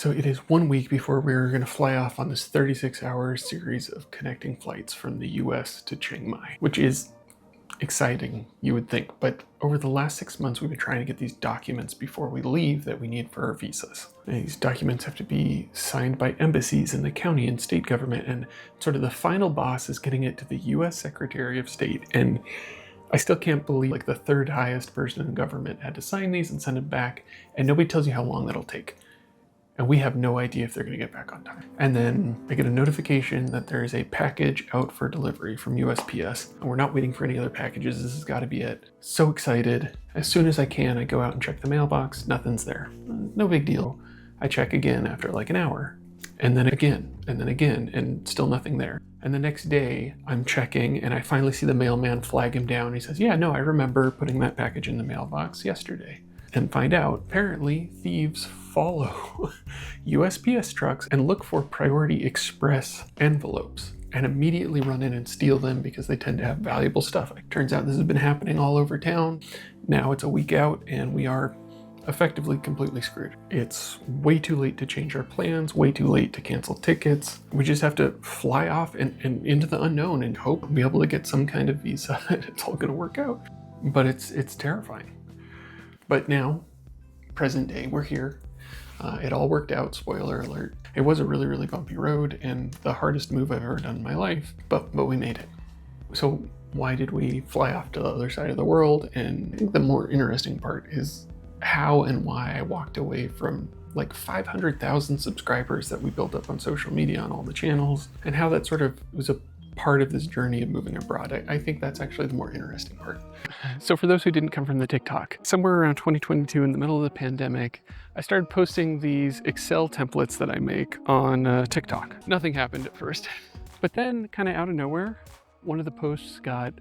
So it is 1 week before we're going to fly off on this 36-hour series of connecting flights from the US to Chiang Mai, which is exciting, you would think. But over the last 6 months, we've been trying to get these documents before we leave that we need for our visas. And these documents have to be signed by embassies in the county and state government, and sort of the final boss is getting it to the US Secretary of State. And I still can't believe like the third highest person in government had to sign these and send them back, and nobody tells you how long that'll take. And we have no idea if they're going to get back on time. And then I get a notification that there is a package out for delivery from USPS, and we're not waiting for any other packages. This has got to be it. So excited. As soon as I can, I go out and check the mailbox. Nothing's there. No big deal. I check again after like an hour, and then again, and still nothing there. And the next day I'm checking, and I finally see the mailman flag him down. He says, "Yeah, no, I remember putting that package in the mailbox yesterday." And find out, apparently thieves follow USPS trucks and look for Priority Express envelopes and immediately run in and steal them because they tend to have valuable stuff. It turns out this has been happening all over town. Now it's a week out and we are effectively completely screwed. It's way too late to change our plans, way too late to cancel tickets. We just have to fly off and into the unknown and hope we'll be able to get some kind of visa and it's all gonna work out. But it's terrifying. But now, present day, we're here. It all worked out, spoiler alert. It was a really, really bumpy road and the hardest move I've ever done in my life, but we made it. So why did we fly off to the other side of the world? And I think the more interesting part is how and why I walked away from like 500,000 subscribers that we built up on social media on all the channels, and how that sort of was a part of this journey of moving abroad. I think that's actually the more interesting part. So for those who didn't come from the TikTok, somewhere around 2022 in the middle of the pandemic, I started posting these Excel templates that I make on TikTok. Nothing happened at first, but then kind of out of nowhere, one of the posts got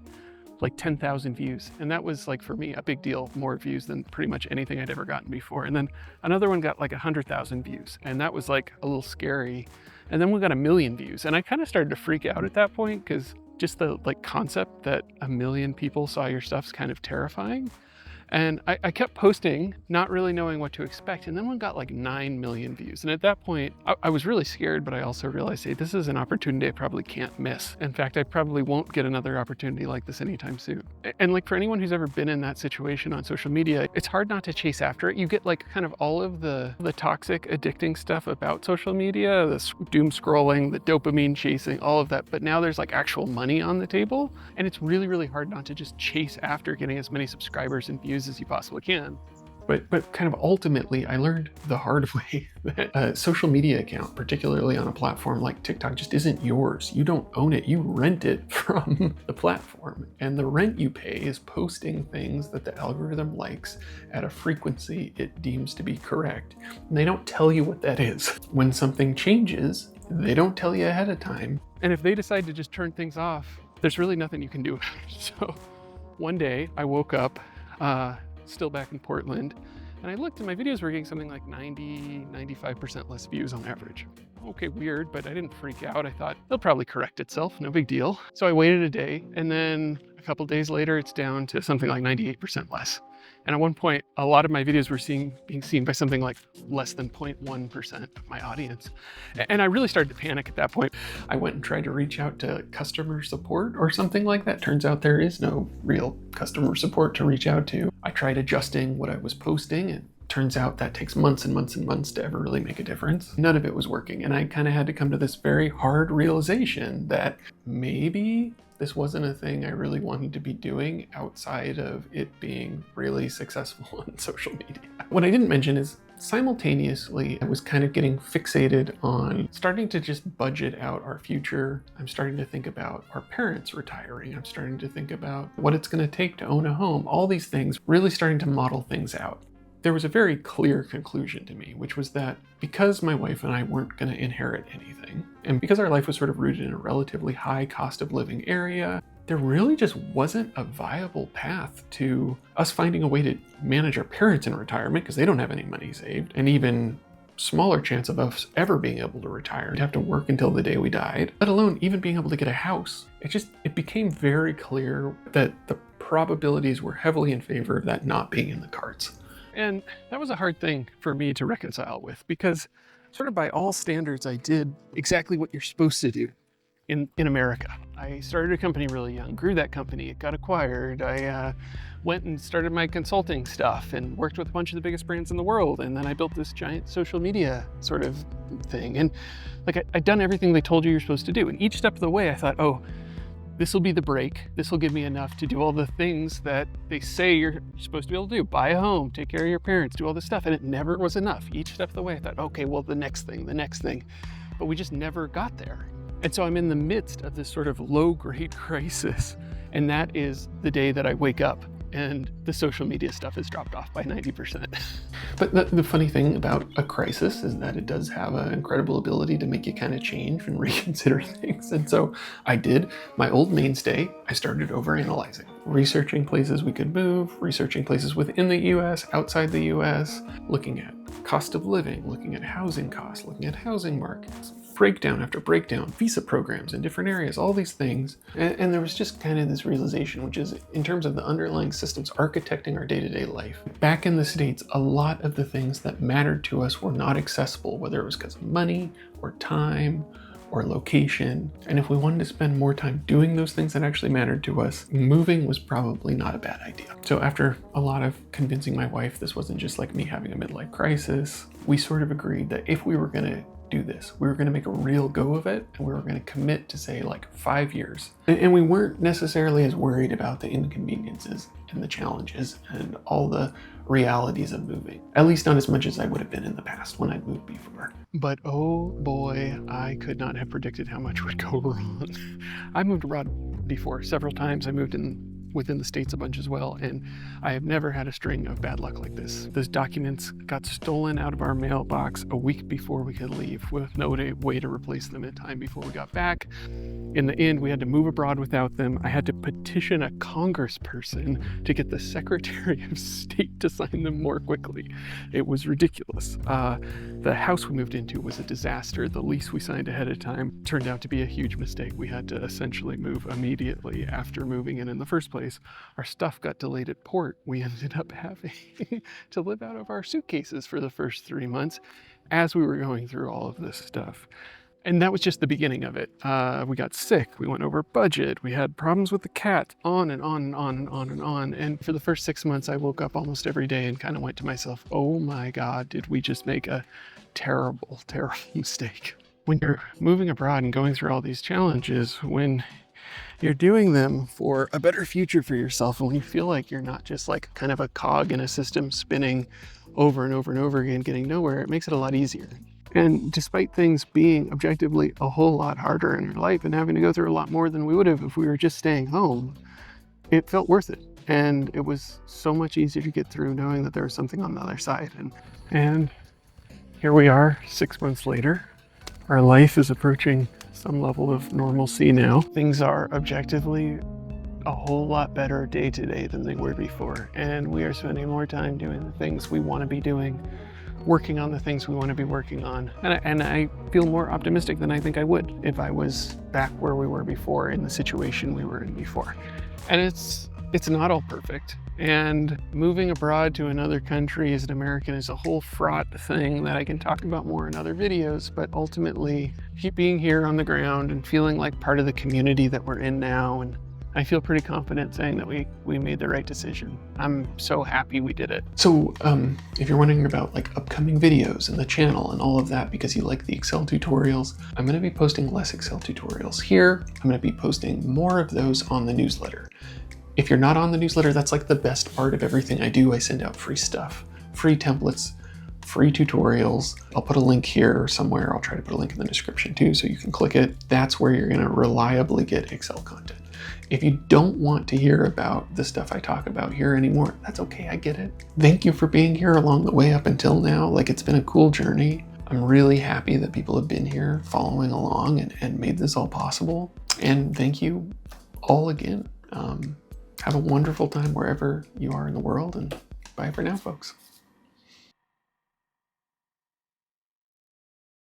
like 10,000 views. And that was like, for me, a big deal, more views than pretty much anything I'd ever gotten before. And then another one got like 100,000 views. And that was like a little scary. And then we got 1 million views. And I kind of started to freak out at that point because just the like concept that 1 million people saw your stuff's kind of terrifying. And I kept posting, not really knowing what to expect. And then one got like 9 million views. And at that point, I was really scared, but I also realized, hey, this is an opportunity I probably can't miss. In fact, I probably won't get another opportunity like this anytime soon. And like for anyone who's ever been in that situation on social media, it's hard not to chase after it. You get like kind of all of the toxic, addicting stuff about social media, the doom scrolling, the dopamine chasing, all of that. But now there's like actual money on the table. And it's really, really hard not to just chase after getting as many subscribers and views as you possibly can. But kind of ultimately, I learned the hard way that a social media account, particularly on a platform like TikTok, just isn't yours. You don't own it. You rent it from the platform. And the rent you pay is posting things that the algorithm likes at a frequency it deems to be correct. And they don't tell you what that is. When something changes, they don't tell you ahead of time. And if they decide to just turn things off, there's really nothing you can do about it. So one day I woke up, still back in Portland, and I looked and my videos were getting something like 95% less views on average. Okay, weird, but I didn't freak out. I thought it'll probably correct itself, no big deal. So I waited a day, and then a couple days later, it's down to something like 98% less. And at one point, a lot of my videos were being seen by something like less than 0.1% of my audience. And I really started to panic at that point. I went and tried to reach out to customer support or something like that. Turns out there is no real customer support to reach out to. I tried adjusting what I was posting, and turns out that takes months and months and months to ever really make a difference. None of it was working. And I kind of had to come to this very hard realization that maybe this wasn't a thing I really wanted to be doing outside of it being really successful on social media. What I didn't mention is simultaneously, I was kind of getting fixated on starting to just budget out our future. I'm starting to think about our parents retiring. I'm starting to think about what it's going to take to own a home. All these things, really starting to model things out. There was a very clear conclusion to me, which was that because my wife and I weren't going to inherit anything, and because our life was sort of rooted in a relatively high cost of living area, there really just wasn't a viable path to us finding a way to manage our parents in retirement because they don't have any money saved, and even smaller chance of us ever being able to retire. We'd have to work until the day we died, let alone even being able to get a house. It became very clear that the probabilities were heavily in favor of that not being in the cards. And that was a hard thing for me to reconcile with, because sort of by all standards, I did exactly what you're supposed to do in America. I started a company really young, grew that company, it got acquired. I went and started my consulting stuff and worked with a bunch of the biggest brands in the world. And then I built this giant social media sort of thing. And like I'd done everything they told you you're supposed to do. And each step of the way, I thought, oh, this will be the break. This will give me enough to do all the things that they say you're supposed to be able to do. Buy a home, take care of your parents, do all this stuff. And it never was enough. Each step of the way, I thought, okay, well, the next thing. But we just never got there. And so I'm in the midst of this sort of low-grade crisis. And that is the day that I wake up and the social media stuff has dropped off by 90%. But the funny thing about a crisis is that it does have an incredible ability to make you kind of change and reconsider things. And so I did. My old mainstay, I started overanalyzing, researching places we could move, researching places within the US, outside the US, looking at cost of living, looking at housing costs, looking at housing markets, breakdown after breakdown, visa programs in different areas, all these things. And there was just kind of this realization, which is in terms of the underlying systems architecting our day-to-day life. Back in the States, a lot of the things that mattered to us were not accessible, whether it was because of money or time or location. And if we wanted to spend more time doing those things that actually mattered to us, moving was probably not a bad idea. So after a lot of convincing my wife this wasn't just like me having a midlife crisis, we sort of agreed that if we were gonna do this, we were gonna make a real go of it, and we were gonna commit to say like 5 years. And we weren't necessarily as worried about the inconveniences and the challenges and all the realities of moving, at least not as much as I would have been in the past when I'd moved before. But oh boy, I could not have predicted how much would go wrong. I moved abroad before several times. I moved within the States a bunch as well, and I have never had a string of bad luck like this. Those documents got stolen out of our mailbox a week before we could leave, with no way to replace them in time before we got back. In the end, we had to move abroad without them. I had to petition a congressperson to get the Secretary of State to sign them more quickly. It was ridiculous. The house we moved into was a disaster. The lease we signed ahead of time turned out to be a huge mistake. We had to essentially move immediately after moving in the first place. Our stuff got delayed at port. We ended up having to live out of our suitcases for the first 3 months as we were going through all of this stuff. And that was just the beginning of it. We got sick, we went over budget, we had problems with the cat, on and on and on and on and on. And for the first 6 months, I woke up almost every day and kind of went to myself, oh my God, did we just make a terrible, terrible mistake? When you're moving abroad and going through all these challenges, when you're doing them for a better future for yourself, and when you feel like you're not just like kind of a cog in a system spinning over and over and over again, getting nowhere, it makes it a lot easier. And despite things being objectively a whole lot harder in our life and having to go through a lot more than we would have if we were just staying home, it felt worth it. And it was so much easier to get through knowing that there was something on the other side. And here we are 6 months later. Our life is approaching some level of normalcy now. Things are objectively a whole lot better day to day than they were before. And we are spending more time doing the things we want to be doing, working on the things we want to be working on. And I feel more optimistic than I think I would if I was back where we were before, in the situation we were in before. And it's not all perfect. And moving abroad to another country as an American is a whole fraught thing that I can talk about more in other videos. But ultimately, being here on the ground and feeling like part of the community that we're in now, and I feel pretty confident saying that we made the right decision. I'm so happy we did it. So if you're wondering about like upcoming videos and the channel and all of that because you like the Excel tutorials, I'm gonna be posting less Excel tutorials here. I'm gonna be posting more of those on the newsletter. If you're not on the newsletter, that's like the best part of everything I do. I send out free stuff, free templates, free tutorials. I'll put a link here somewhere. I'll try to put a link in the description too, so you can click it. That's where you're gonna reliably get Excel content. If you don't want to hear about the stuff I talk about here anymore, that's okay, I get it. Thank you for being here along the way up until now. Like, it's been a cool journey. I'm really happy that people have been here following along and made this all possible. And thank you all again. Have a wonderful time wherever you are in the world, and bye for now, folks.